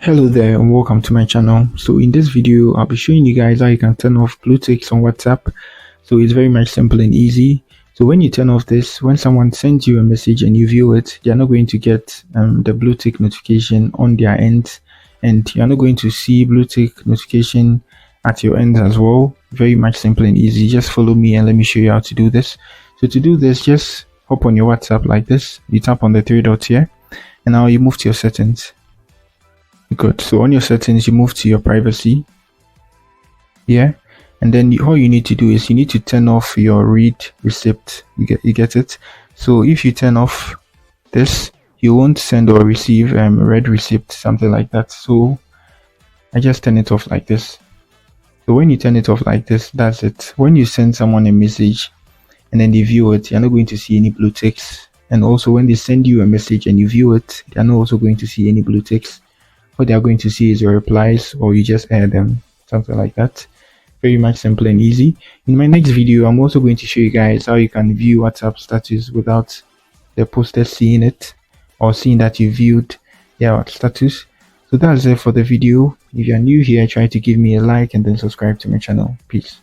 Hello there and welcome to my channel. So in this video I'll be showing you guys how you can turn off Blueticks on WhatsApp. So it's very much simple and easy. So when you turn off this, when someone sends you a message and you view it, they're not going to get the Bluetick notification on their end, and you're not going to see Bluetick notification at your end as well. Very much simple and easy. Just follow me and let me show you how to do this. So to do this, just hop on your WhatsApp like this. You tap on the three dots here and now you move to your settings. Good. So on your settings, you move to your privacy here, and then all you need to do is you need to turn off your read receipt. You get it. So if you turn off this, you won't send or receive read receipt, something like that. So I just turn it off like this. So when you turn it off like this, that's it. When you send someone a message and then they view it, you're not going to see any blue ticks. And also when they send you a message and you view it, they're not also going to see any blue ticks. What they are going to see is your replies, or you just add them, something like that. Very much simple and easy. In my next video, I'm also going to show you guys how you can view WhatsApp status without the poster seeing it or seeing that you viewed their status. So that's it for the video. If you're new here, try to give me a like and then subscribe to my channel. Peace.